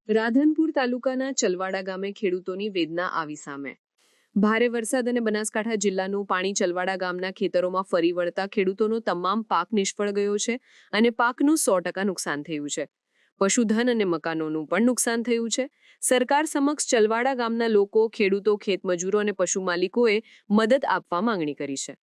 રાધનપુર તાલુકાના ચલવાડા ગામે ખેડૂતોની વેદના આવી સામે। ભારે વરસાદ અને બનાસકાંઠા જિલ્લાનું પાણી ચલવાડા ગામના ખેતરોમાં ફરી વળતા ખેડૂતોનો તમામ પાક નિષ્ફળ ગયો છે અને પાકનું 100% નુકસાન થયું છે। પશુધન અને મકાનોનું પણ નુકસાન થયું છે। સરકાર સમક્ષ ચલવાડા ગામના લોકો, ખેડૂતો, ખેતમજૂરો અને પશુ માલિકોએ મદદ આપવા માંગણી કરી છે।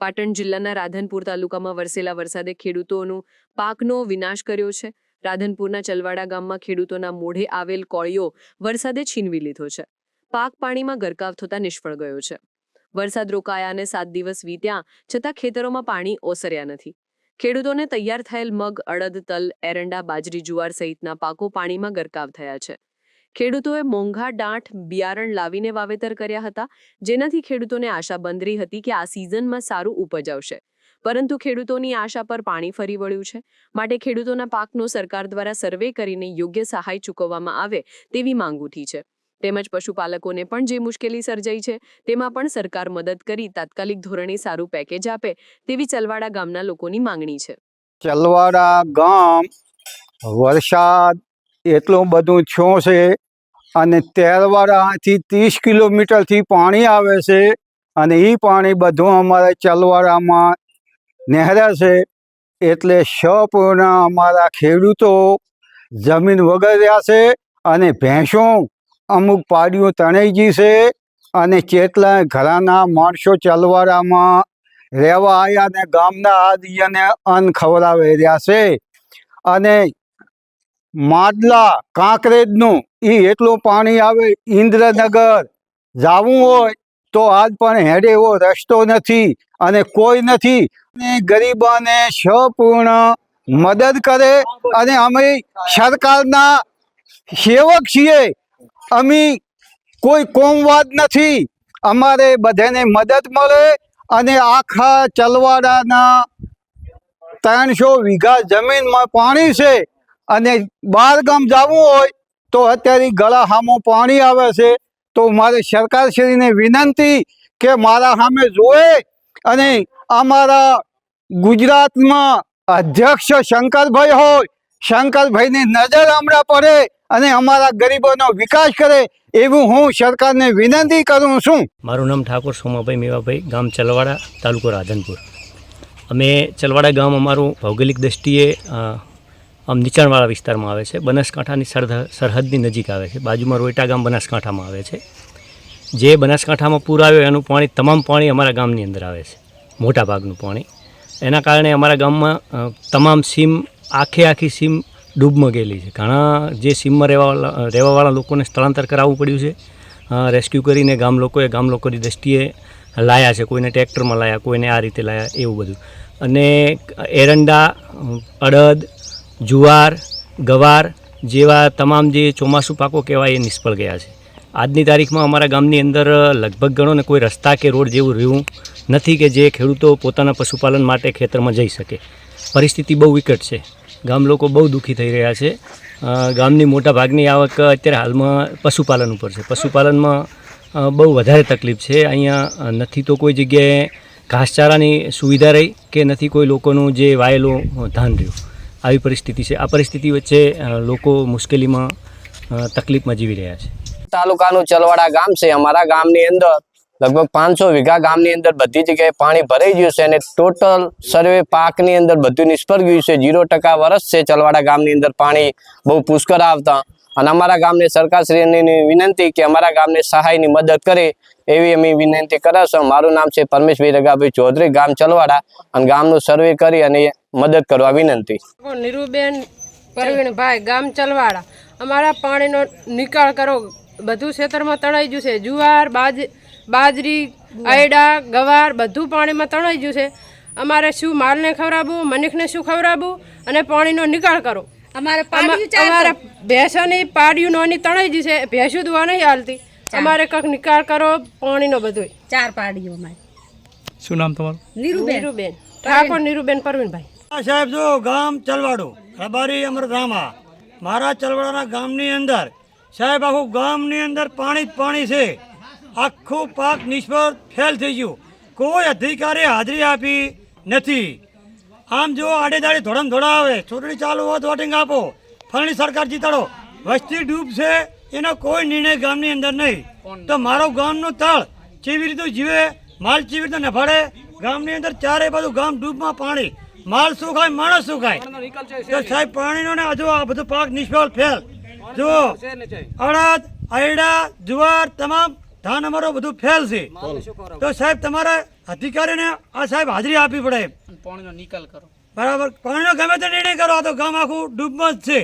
પાટણ જિલ્લાના રાધનપુર તાલુકામાં વરસેલા વરસાદે ખેડૂતોનું પાકનો વિનાશ કર્યો છે। રાધનપુરના ચલવાડા ગામમાં ખેડૂતોના મોઢે આવેલ કોળિયો વરસાદે છીનવી લીધો છે। પાક પાણીમાં ગરકાવ થતાં નિષ્ફળ ગયો છે। વરસાદ રોકાયા અને 7 દિવસ વીત્યા છતાં ખેતરોમાં પાણી ઓસર્યા નથી। ખેડૂતોને તૈયાર થયેલ મગ, અડદ, તલ, એરંડા, બાજરી, જુવાર સહિતના પાકો પાણીમાં ગરકાવ થયા છે। ખેડૂતોએ મોંઘા ડાંઠ બિયારણ લાવીને વાવેતર કર્યા હતા, જેનાથી ખેડૂતોને આશા બંધરી હતી કે આ સિઝનમાં સારું ઉપજ આવશે, પરંતુ ખેડૂતોની આશા પર પાણી ફરી વળ્યું છે। માટે ખેડૂતોના પાકનો સરકાર દ્વારા સર્વે કરીને યોગ્ય સહાય ચૂકવવામાં આવે તેવી માંગ ઉઠી છે। તેમજ પશુપાલકોને પણ જે મુશ્કેલી સર્જાઈ છે તેમાં પણ સરકાર મદદ કરી તાત્કાલિક ધોરણે સારું પેકેજ આપે તેવી ચલવાડા ગામના લોકોની માંગણી છે। ચલવાડા ગામ વરસાદ એટલું બધું થયો છે અને તેરવાડાથી 30 કિલોમીટરથી પાણી આવે છે અને એ પાણી બધું અમારા ચલવાડામાં નહેરે છે, એટલે સંપૂર્ણ અમારા ખેડૂતો જમીન વગર રહ્યા છે અને ભેંસો અમુક પાડીઓ તણાઈ ગઈ છે અને કેટલાય ઘરાના માણસો ચલવાડામાં રહેવા આવ્યા ને ગામના આદિને અન્ન ખવડાવી રહ્યા છે। અને માદલા કાંકરેજનું એટલું પાણી આવે, ઇન્દ્રનગર જવું હોય તો આજ પણ હેડે એવો રસ્તો નથી અને કોઈ નથી। ગરીબોને સંપૂર્ણ મદદ કરે અને અમે સરકારના સેવક છીએ, અમે કોઈ કોમવાદ નથી, અમારે બધાને મદદ મળે અને આખા ચલવાડાના 300 વીઘા જમીનમાં પાણી છે અને બહાર ગામ જવું હોય તો અત્યારે ગળા સામું પાણી આવે છે। તો મારે સરકારશ્રીને વિનંતી કે મારા સામે જોવે અને અમારા ગુજરાતમાં અધ્યક્ષ શંકરભાઈ હોય, શંકરભાઈની નજર હમણાં પડે અને અમારા ગરીબોનો વિકાસ કરે એવું હું સરકારને વિનંતી કરું છું। મારું નામ ઠાકોર સોમાભાઈ મેવાભાઈ, ગામ ચલવાડા, તાલુકો રાધનપુર। અમે ચલવાડા ગામ અમારું ભૌગોલિક દ્રષ્ટિએ આમ નીચાણવાળા વિસ્તારમાં આવે છે, બનાસકાંઠાની સરહદની નજીક આવે છે। બાજુમાં રોયટા ગામ બનાસકાંઠામાં આવે છે। જે બનાસકાંઠામાં પૂર આવ્યો એનું પાણી, તમામ પાણી અમારા ગામની અંદર આવે છે, મોટા ભાગનું પાણી। એના કારણે અમારા ગામમાં તમામ સીમ, આખી સીમ ડૂબમાં ગયેલી છે। ઘણા જે સીમમાં રહેવાવાળા લોકોને સ્થળાંતર કરાવવું પડ્યું છે। રેસ્ક્યુ કરીને ગામ લોકોની દ્રષ્ટિએ લાયા છે, કોઈને ટ્રેક્ટરમાં લાયા, કોઈને આ રીતે લાયા, એવું બધું। અને એરંડા, અડદ, જુવાર, ગવાર જેવા તમામ જે ચોમાસું પાકો કહેવાય એ નિષ્ફળ ગયા છે। આજની તારીખમાં અમારા ગામની અંદર લગભગ ગણો ને કોઈ રસ્તા કે રોડ જેવું રહ્યું નથી કે જે ખેડૂતો પોતાના પશુપાલન માટે ખેતરમાં જઈ શકે। પરિસ્થિતિ બહુ વિકટ છે, ગામ લોકો બહુ દુઃખી થઈ રહ્યા છે। ગામની મોટા ભાગની આવક અત્યારે હાલમાં પશુપાલન ઉપર છે। પશુપાલનમાં બહુ વધારે તકલીફ છે। અહીંયા નથી તો કોઈ જગ્યાએ ઘાસચારાની સુવિધા રહી કે નથી કોઈ લોકોનું જે વાયેલું ધાન રહ્યું, આવી પરિસ્થિતિ છે। આ પરિસ્થિતિ વચ્ચે લોકો મુશ્કેલીમાં, તકલીફમાં જીવી રહ્યા છે। તાલુકાનું ચલવાડા ગામ છે, અમારા ગામની અંદર લગભગ 500 વીઘા ગામની અંદર બધી જગ્યાએ પાણી ભરાઈ ગયું છે અને ટોટલ સર્વે પાકની અંદર બધું નિષ્ફળ ગયું છે। 0% વરસ છે ચલવાડા ગામની અંદર પાણી બહુ પુષ્કળ આવતા, અને અમારા ગામને સરકારશ્રીની વિનંતી કે અમારા ગામને સહાયની મદદ કરે એવી અમે વિનંતી કરે છે। મારું નામ છે પરમેશભાઈ રગાભાઈ ચૌધરી, ગામ ચલવાડા, અને ગામનું સર્વે કરી અને મદદ કરવા વિનંતી। નીરુબેન પરવીણભાઈ, ગામ ચલવાડા, અમારા પાણીનો નિકાલ કરો। બધું ખેતરમાં તણાઈ ગયું છે, જુવાર, બાજરી, આયડા, ગવાર બધું પાણીમાં તણાઈ ગયું છે। અમારે શું માલને ખવડાવવું, મનિકને શું ખવડાવવું, અને પાણીનો નિકાલ કરો। અમારે ભેંસોની પાડીયું નોની તણાઈ ગઈ છે, ભેંસું દુવા નહીં હાલતી, અમારે કંઈક નિકાલ કરો પાણીનો। બધું 4 પાડીઓ અમારે। શું નામ તમારું? નીરુબેન ઠાકોર, નીરુબેન પરવીણભાઈ। સાહેબ જો ગામ ચલવાડો રબારી અમરધામા, મારા ચલવાડાના ગામની અંદર સાહેબ આખું ગામની અંદર પાણી જ પાણી છે। આખું પાક નિષ્ફળ ફેલ થઈ ગયું, કોઈ અધિકારી હાજરી આપી નથી। આમ જો આડે દાડે ધોળામ ધોળા આવે, ચૂંટણી ચાલુ હોય તો વોટિંગ આપો, ફલાણી સરકાર જીતાડો, વસ્તી ડૂબ છે એનો કોઈ નિર્ણય ગામની અંદર નહીં. તો મારો ગામનું તળ કેવી રીતે જીવે, માલ કેવી રીતે નફાડે? ગામની અંદર ચારે બાજુ ગામ ડૂબમાં પાણી, માલ શું ખાય, માણસ શું ખાય? તો સાહેબ પાણીનો ને હજુ આ બધું પાક નિષ્ફળ ફેલ. જુઓ અડદ, આયડા, જુવાર, તમામ ધાન અમારો બધું ફેલ છે. તો સાહેબ તમારે અધિકારીને આ સાહેબ હાજરી આપવી પડે. બરાબર, પાણીનો ગમે તે નિર્ણય કરો, આ તો ગામ આખું ડૂબમાં જ છે.